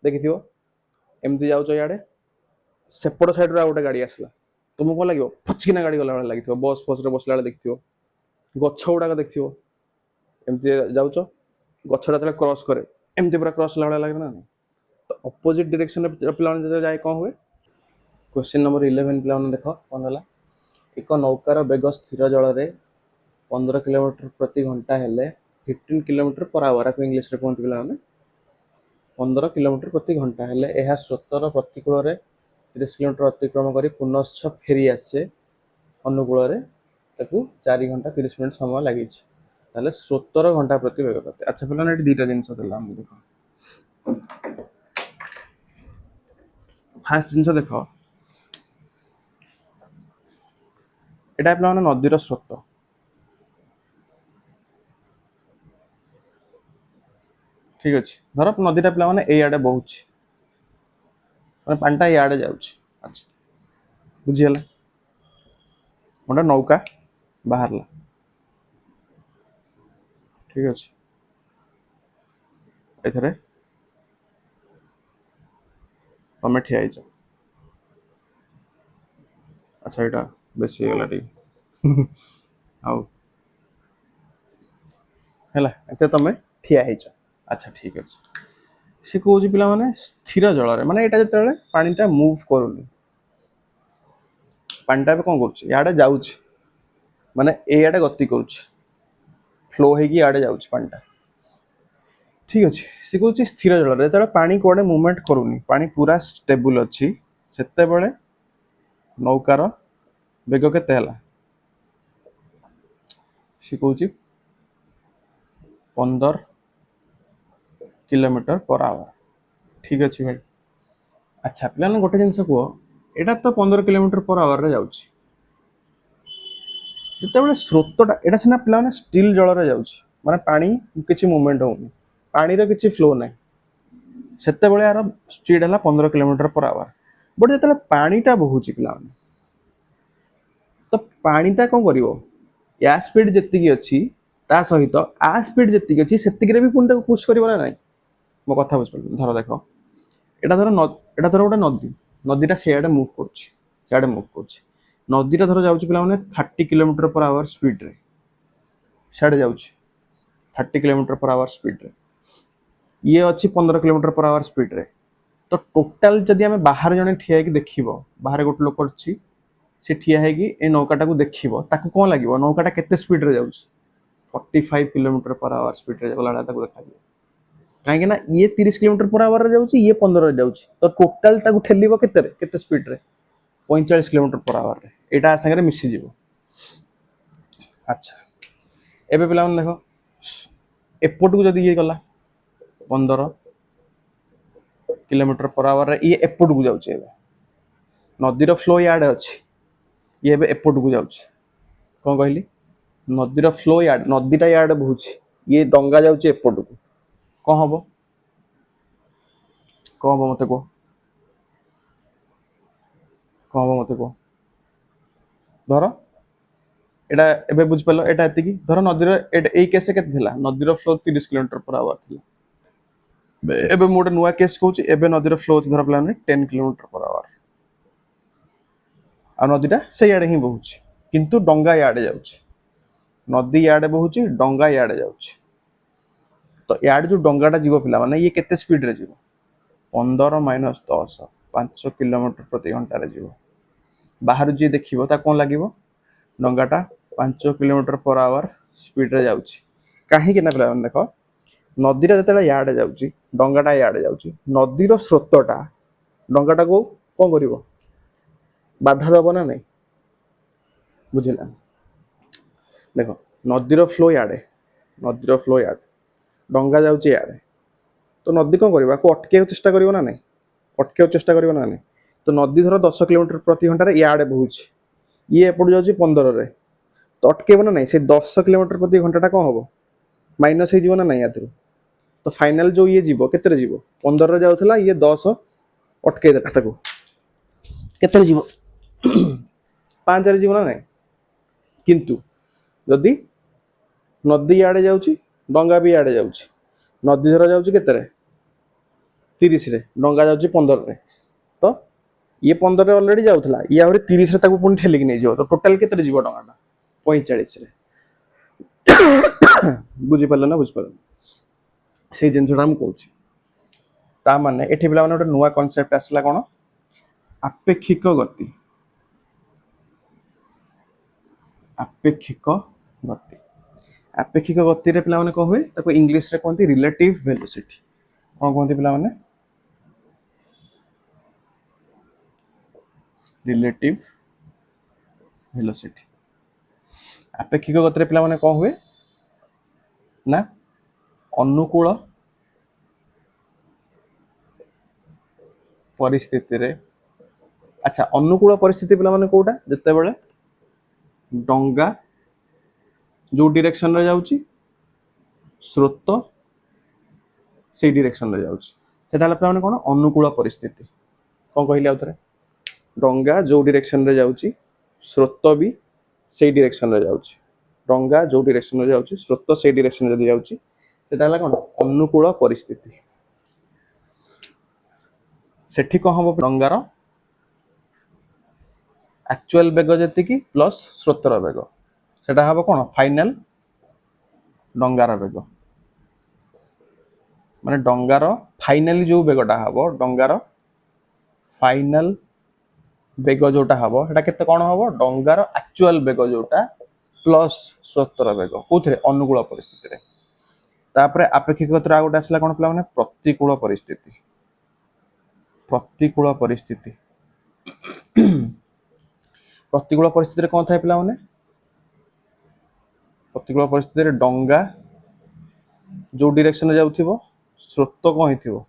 देखिथिबो एमती जाउछ याडे सेपट साइड रे गोटे गाड़ी आसला तुमको कौन लगे फचकिना गाड़ी गला लगे बस फस बसला देखियो गछ गुड़ाक देखियो एमती जाउछ गछटा जो क्रॉस करे एमती पूरा क्रॉस ला लगे ना तो अपोजिट डायरेक्शन पे जाए कौन हुए क्वेश्चन नंबर 11 पे देख कौन है एक नौकार बेग स्थिर जल में 15 किलोमीटर प्रति घंटा हेले 15 किलोमीटर पर आवर आपको इंग्लिश रे कहते पे 15 किलोमीटर प्रति घंटा हेले यह स्रोतर प्रतिकूल 30 किलोमीटर अतिक्रम कर पुनश्च फेरी आसे अनुकूल 4 घंटा 30 मिनट समय लगी ताले 17 घंटा प्रति बेग करते अच्छा पे दुटा जिन देख फास्ट जिन देख यहाँ पे नदीर स्रोत ठीक अच्छे धर नदीटा पे याडे बहुत पानीटा याडे जाऊँच अच्छा बुझीगला गोटे नौका बाहर ठीक अच्छे एथरे तमें ठिया अच्छा यहाँ बेसी गला आउ है तुम ठिया अच्छा ठीक अच्छे सी कौन पिला माने स्थिर जल माने यहाँ जो पानीटा मुव करूनी पानीटा कौन कर जाऊँ माने एआडे गति करुच्छ फ्लो होइए जाऊँ पानीटा ठीक अच्छे सी कौन स्थिर जल जो पानी कौड़े मुवमेंट करूनी पानी पूरा स्टेबल अच्छी से नौकार बेग केते सी कौन 15 किलोमीटर पर आवर ठीक अच्छे भाई अच्छा पे गोटे जिन कह यहाँ तो 15 किलोमीटर पर आवर जाऊँ जिते स्रोतटा यहाँ सीना पे स्टिल जल में जाऊँ माने पानी किसी मुवमेंट होनी पानी किसी फ्लो ना से यार स्पीड है 15 किलोमीटर पर आवर बट जो पानीटा बहुची पे तो पानीटा कौन कर या स्पीड जी अच्छी ता सहित आ स्पीड जी अच्छी से भी पुणी पुश कर ना मो कथा बुझ धर देख यहाँ धर गोटे नदी नदीटा सियाड़े मुव कर मुव कर नदीटा धर जाऊँ पे 30 किलोमीटर पर आवर स्पीड रे सियाड़े जाऊँ 30 किलोमीटर पर आवर स्पीड रे ये अच्छी 15 किलोमीटर पर आवर स्पीड रे तो टोटाल जदि आम बाहर जड़े ठिया देख बाहर गोटे लोक अच्छी सी ठिया ए नौकाटा को देख कौन लगे नौकाटा केते स्पीड रे जाऊँ 45 किलोमीटर पर आवर स्पीड रे गला देखा कहीं ना ये 30 किलोमीटर पर आवर जाऊँ ये 15 जाऊँ तो टोटाल ठेल के स्पीड रे 45 किलोमीटर पर आवर रे एटा संगे मिसीज अच्छा एबे पिला देख एपट को जदि ये गला 15 किलोमीटर पर आवर रे ये एपट को जाऊँ नदीर फ्लो याडे अच्छी ये एपट को जाऊँ कौन कहली नदीर फ्लो याड नदीटा याडे बहुत ये डंगा जाऊँ एपट को कौन हम मत कह कौन हम मत कह धर एटा एबे बुझ पाल एटा एति धर नदीर ए केस के नदीर फ्लो 30 किलोमीटर पर आवर थी एबे मोटे नुआ केस कहूँ एबे नदीर फ्लो धर पे 10 किलोमीटर पर आवर आ नदीटा से याडे ही बहुत किंतु डंगा याडे जाऊँ नदी याडे बहुत डंगा याडे जाऊँ तो याडे जो डंगाटा जीव पिला माने ये केते स्पीड रे जीव 15 माइनस 10 5 किलोमीटर प्रति घंटा रे जीव बाहर जी देखिबो ता कौन लगे डंगाटा 5 किलोमीटर पर आवर स्पीड रे जाऊँ कहीं ना पे देख नदीटा जो याडे जाऊँ डंगाटा याडे जाऊँ नदीर स्रोतटा डंगाटा को कौन कर बाधा दब ना नहीं बुझला देख नदीर फ्लो याडे डंगा जाऊँ याडे तो नदी कौन कर अटके चेष्टा कर ना नहीं अटके चेष्टा कर ना नहीं तो नदी धर 10 किलोमीटर प्रति घंटा याडे बहुत ये एपट जाऊँ 15 रे तो अटकेब ना नहीं से 10 किलोमीटर प्रति घंटा कौन हम माइनस हो ना नहीं या तो फाइनाल जो ये जीव केते जीव 15 रे जाऊला ये 10 अटके देला केते जीव 5 रे जीव ना नहीं किंतु जदि नदी याडे जाऊँ डंगा भी याडे जाऊँ नदी धर जाऊँ केते 30 रे डंगा जाउची 15 रे तो ये 15 रे ऑलरेडी जाउथला ये आउरी 30 रे ताको पुनी ठेली कि नै जिवो तो टोटल केते रे जिवो डंगाटा 45 रे बुझी पल्ला ना बुझी पल्ला सेही जिनसटा हम कहूची ता माने एठी पिला माने नुआ कांसेप्ट आसला कोन आपेक्षिक गति आपेक्षिक गति आपेक्षिक गति रे पिला माने को हुए ताको इंग्लिश रे कहंती रिलेटिव वेलोसिटी कोन कहंती पिला माने रिलेटिव वेलोसिटी आपेक्षिक गति रे पिला माने को हुए ना अनुकूल परिस्थिति रे अच्छा अनुकूल परिस्थिति पिला माने कोटा जत्ते बेले डंगा जो डायरेक्शन रे जाउची स्रोत से डायरेक्शन रे जाउची सेटा हला पिला माने कोन अनुकूल परिस्थिति कोन कहिली आउथरे डंगा जो डायरेक्शन रे जाउची स्रोत भी से डायरेक्शन रे जाउची डंगा जो डायरेक्शन रे जाउची स्रोत से डायरेक्शन रे जाउची सेटा हला कोन अनुकूल परिस्थिति सेठी को हम डंगार एक्चुअल बेग जति प्लस स्रोतर बेग सेटा हम कौन फाइनल डंगार बेग माने डंगार फाइनली जो बेगटा हम डंगार फाइनल बेग जोटा हम सेटा केते कौन हम डंगार एक्चुअल बेग जोटा प्लस स्रोतर बेग कोथरे अनुकूल परिस्थिति रे तापरे आपेक्षिक गति आ गोटे आसला कौन पिला माने प्रतिकूल परिस्थिति प्रतिकूल परिस्थिति प्रतिकूल परिस्थिति रे कौन थाए पिला माने प्रतिकूल परिस्थिति रे डंगा जो डायरेक्शन रे जाउथिबो स्रोत कोन हिथिबो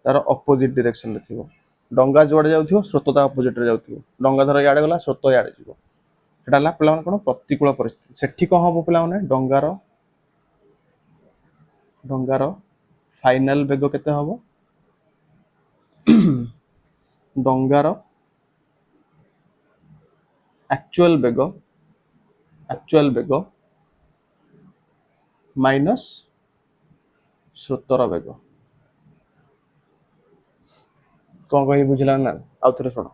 तार ऑपोजिट डायरेक्शन रे थिबो डंगा जोड़े जाउथिबो स्रोत ता ऑपोजिट रे जाउथिबो डंगा धर याडे गला स्रोत याडे जिवो सेटा ला पिला माने कोन प्रतिकूल परिस्थिति सेठी को हबो पिला माने डंगार फाइनल बेग केते हबो डंगार एक्चुअल बेग माइनस स्रोतर बेग कौन कही बुझला ना आउ थे शुण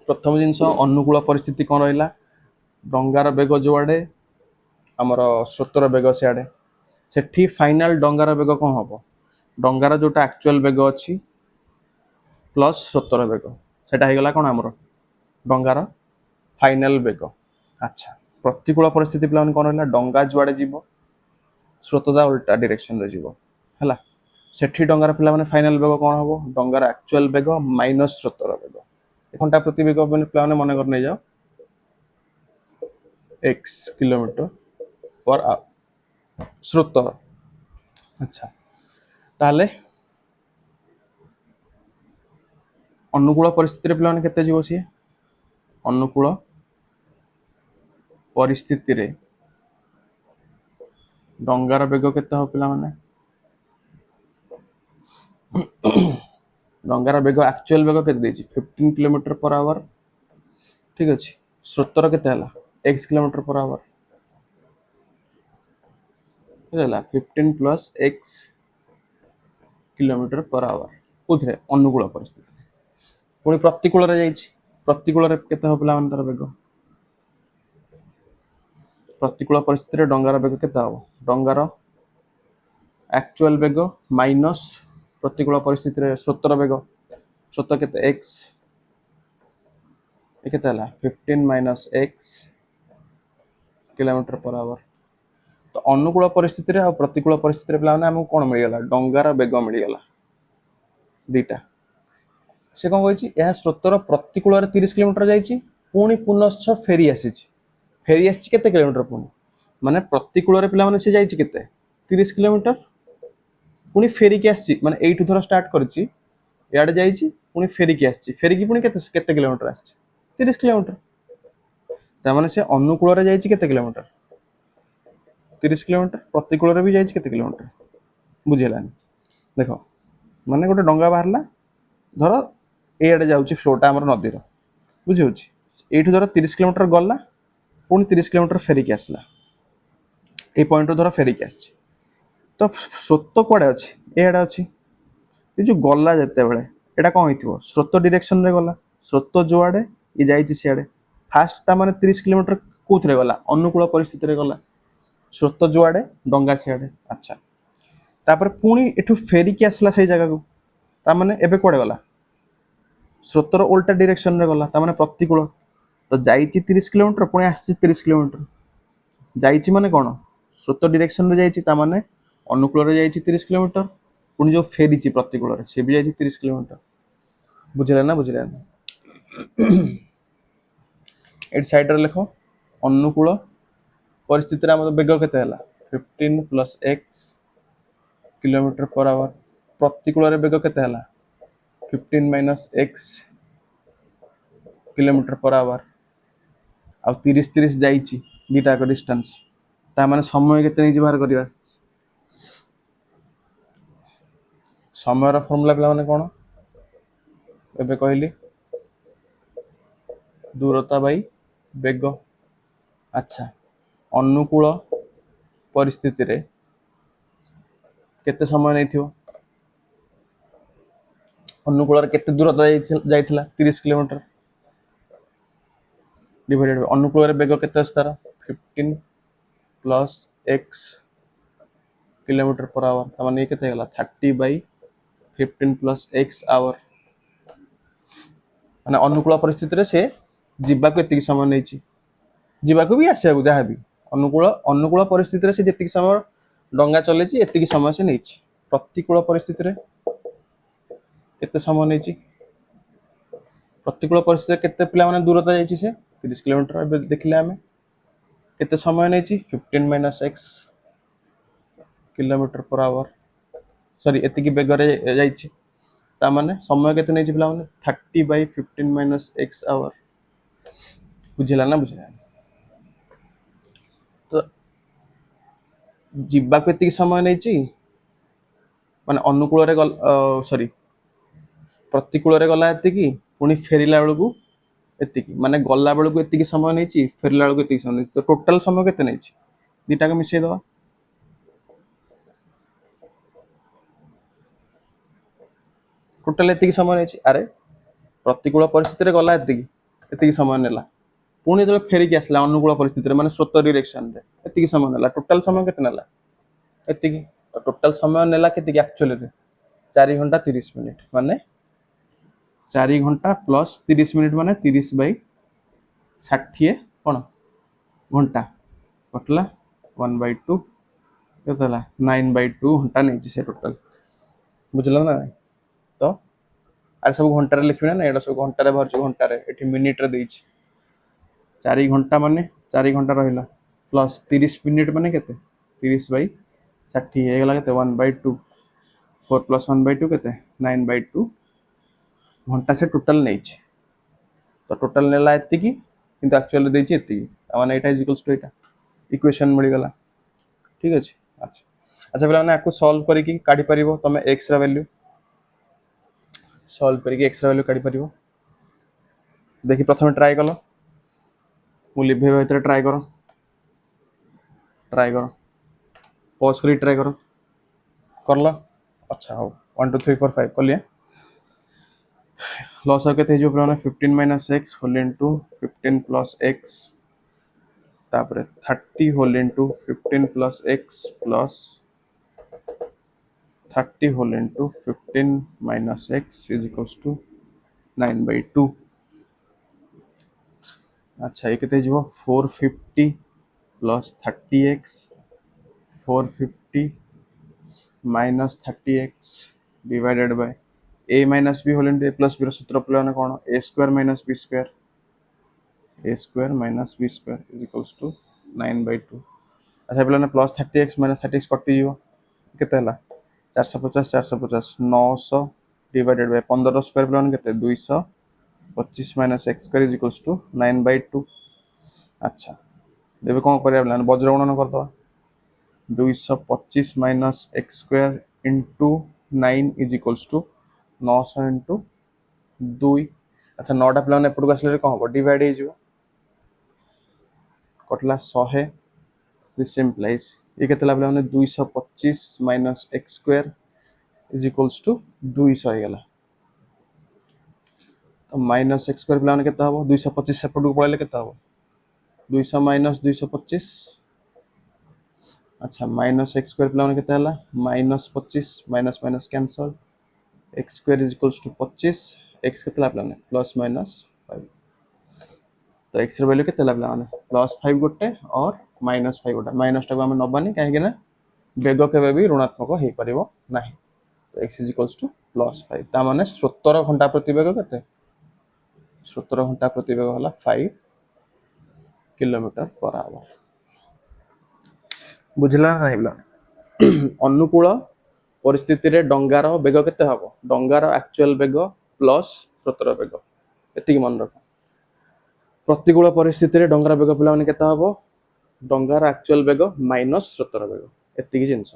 प्रथम जिनस अनुकूल परिस्थिति कौन रहा डंगार बेग जो आड़े आमर स्रोतर बेग सियाड़े सेठी फाइनल डंगार बेग कौन हम डंगार जोटा एक्चुअल बेग अच्छी प्लस स्रोतर बेग सेटा गला कौन आमर डंगार फाइनल बेग अच्छा प्रतिकूल परिस्थिति पिला कौन रहा डंगा जुआड़े जीव स्रोतदा उल्टा डायरेक्शन रे जीव हैला सेठी डंगार पिला माने फाइनल बेग कौन हम डंगार एक्चुअल बेग माइनस स्रोतर बेग घंटा प्रति बेग पिला माने मन कर नै जाओ x किलोमीटर पर आवर स्रोतर अच्छा ताले अनुकूल परिस्थिति रे पिला माने केते जीव सी अनुकूल परिस्थिति रे डंगार बेग केते हो पिला माने डंगार बेग एक्चुअल बेग केते देछि 15 किलोमीटर पर आवर ठीक अछि स्रोतर केते हला x किलोमीटर पर आवर ହେଲା 15 plus x kilometre per hour कोथरे अनुकूल परिस्थिति पुणी प्रतिकूल रे जाइछि प्रतिकूल रे केते हो पिला माने तार बेग प्रतिकूल परिस्थिति रे डंगार बेग केते हो डंगार एक्चुअल बेग माइनस प्रतिकूल परिस्थिति रे स्रोतर बेग स्रोत केते x ए केते हला 15 minus x kilometre per our तो अनुकूल परिस्थिति रे आ प्रतिकूल परिस्थिति रे पिला माने हमको कोन मिल गेला डंगार बेग मिल गेला दीटा से कौन कही यह स्रोतर प्रतिकूल 30 किलोमीटर जाइए पुणी पुनश्च फेरी आसी केते किलोमीटर पुणी माने प्रतिकूल पिला माने से जाइए केते 30 किलोमीटर पुणी फेरिकी आसी माने एइठु धर स्टार्ट करछि याडे जाइए पुणी फेरिकी आसी फेरिकी पुणी केते किलोमीटर आसी 30 किलोमीटर ता माने से अनुकूल रे जाइए केते किलोमीटर 30 किलोमीटर प्रतिकूल रे भी जाइए केते किलोमीटर बुझेलानी देखो माने गोटे डंगा बाहरला धर एआडे जाउची फ्लोटा हमर नदी रो बुझियोची एठु धर 30 किलोमीटर गला पुणी 30 किलोमीटर फेरिकी आसला ए पॉइंट धर फेरिकी आसी तो स्रोत कोड़े अच्छी एआडे अच्छी ये जो गला जेते बेले एटा कोन होइथिबो स्रोत डायरेक्शन रे गला स्रोत जोआडे ये जाईची सियाडे फास्ट ता माने 30 किलोमीटर कोथरे गला अनुकूल परिस्थिति रे गला स्रोत जोआडे डंगा सियाडे अच्छा तापर पुणी एठू फेरी के आसला से जगह को ता माने एबे कोडे गला स्रोतर उल्टा डायरेक्शन रे गला ता माने प्रतिकूल तो जाईची 30 किलोमीटर पुणी आसी 30 किलोमीटर जाईची माने कोन स्रोत डायरेक्शन रे जाईची ता माने अनुकूल रे जाईची 30 किलोमीटर पुणी जो फेरीची प्रतिकूल रे से भी जाईची 30 किलोमीटर बुझिला ना एट साइड रे लिखो अनुकूल परिस्थिति रे हम वेग केते हला 15 plus x kilometre per hour प्रतिकूल रे वेग केते हला 15 minus x kilometre per hour आ 30 30 जाईची बीटा को डिस्टेंस ता माने समय केते नै बाहर करिवा समय रा फार्मूला पिला माने कोन एबे कहली दूरता बाई वेग अच्छा अनुकूल परिस्थिति रे केते समय नै थियो अनुकूल रे केते दूरता जाइथिला 30 किलोमीटर डिवाइडेड बाय अनुकूल रे वेग केते अस्तार 15 plus x kilometre per our त माने केते गेला 30 बाय 15 प्लस x आवर माने अनुकूल परिस्थिति रे से जिबा को एतिक समय नैची जिबा को भी आसे जहाँ भी अनुकूल परिस्थिति रे से जेतिक समय डंगा चलेची एतिक समय से नैची प्रतिकूल परिस्थिति रे केते समय नैची प्रतिकूल परिस्थिति रे केते पिला माने दूरता जाईची से 30 किलोमीटर एबे देखिले हमें केते समय नैची 15 minus x kilometre per hour sorry एतिकी बेग रे जाईची ता माने समय केते नैची पिला माने 30 बाय 15 माइनस x आवर बुझिला ना तो जिबा को एतिकी समय नैची माने अनुकूल रे सॉरी प्रतिकूल रे गला एतिकी पुनी फेरिला बेलू एतिकी माने गला बेलू एतिकी समय नैची फेरिला बेलू एतिकी समय नैची तो टोटल समय केते नैची दीटा को मिसै दवा टोटल एतिकी समय नैची अरे प्रतिकूल परिस्थिति रे गला एतिकी समय नेला पुणी जो फेरिक आसला अनुकूल परिस्थिति रे माने स्रोत डायरेक्शन रे एतिकी समय नेला टोटल समय केते नेला एतिकी तो टोटल समय नेला केतिकी एक्चुअली रे 4 घंटा 30 मिनिट माने 4 घंटा प्लस 30 मिनिट माने 30 बाई 60 कोन घंटा कटला 1/2 केतला 9/2 घंटा नैची से टोटल बुझला ना तो आर सब घंटा रे लिखबिना ना एडा सब घंटा रे भरछ घंटा रे एठी मिनिट रे देइछ 4 घंटा माने 4 घंटा रहिला प्लस 30 मिनिट माने केते 30 बाई 60 हे गेला केते 1/2 4 प्लस 1/2 केते 9/2 घंटा से टोटल नैछ तो टोटल नेला एतिकी किंतु एक्चुअली देइछ एतिकी माने एटा is equals to Etah equation मिल गला ठीक अछि अच्छा अच्छा बेला माने आकु सॉल्व करी की काढी परिबो तमे x रा वैल्यू सॉल्व करी की x रा वैल्यू काढी परिबो देखि प्रथमे ट्राई कलो मु लिभे भीतर ट्राई करो पॉज करी ट्राई करो करला अच्छा हो 1 2 3 4 5 कलिए लॉस केते जो प्लान 15 minus x whole into 15 plus x तापर 30 whole into 15 plus x plus 30 whole into 15 minus x is equals to 9/2 अच्छा ये केते जो 450 plus 30x 450 minus 30x divided by a minus b whole into a plus b रो सूत्र प्लान कोन a square minus b square minus b square is equals to 9/2 अच्छा plan plus 30x minus 30x कटि जीवो केते हला 450 450 900 डिवाइडेड बाय 15 स्क्वायर प्लान केते 225 minus x square is equals to 9/2 अच्छा देबे कोन करिया प्लान वज्र गुणन कर दवा 225 minus x square into 9 is equals to 900 into 2 अच्छा 9टा प्लान एपट को आसले कोन हो डिवाइड हे जिवो कटला 100 दिस इंप्लाइज ये केतला प्लान 225 minus x square is equals to 200 ହେଇଗଲା तो माइनस एक्स स्क्वायर पिलाने केते हबो 225 सेपट को पळेले केते हबो 200 माइनस 225 अच्छा माइनस एक्स स्क्वायर पिलाने केते हला minus 25 minus minus cancel x square is equals to 25 x केते पिलाने प्लस माइनस 5 तो एक्स ର वैल्यू केते पिलाने प्लस 5 गोटे और माइनस 5 गोटे माइनस टा को हम नबानी काहे कि ना बेग केबे भी ऋणात्मक हे परिबो नाही तो x is equals two plus 5 ता माने 17 घंटा प्रति बेग केते 17 घंटा प्रति बेग होला 5 किलोमीटर पर आवर बुझला नाही बिला अनुकूल परिस्थिति रे डंगार बेग केते हबो डंगार एक्चुअल बेग प्लस 17 बेग एतिकी मन रख प्रतिकूल परिस्थिति रे डंगार बेग पिला माने केते हबो डंगार एक्चुअल बेग माइनस 17 बेग एतिकी जिंस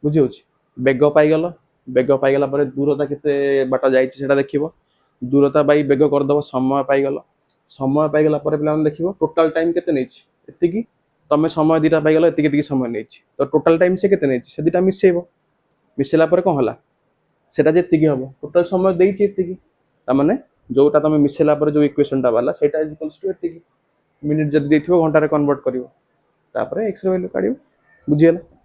बुझी होची बेग पाइगला पर दूरता केते बाटा जाईची सेटा देखिबो दूरता बाई बेग कर दबो समय पाइगला पर पिला माने देखिबो टोटल टाइम केते नेछि एतिकी तमे समय दिटा पाइगला एतिकी एतिकी समय नेछि तो टोटल टाइम से केते नेछि से दिटा मिसेबो मिसेला पर कोन हला सेटा जेतिकी हबो टोटल समय देइछि एतिकी ता माने जोटा तमे मिसेला पर जो इक्वेशन टा वाला सेटा इज इक्वल्स टू एतिकी मिनिट जदी देथिबो घंटा रे कन्वर्ट करिवो तापर x रे वैल्यू काढिवो बुझियला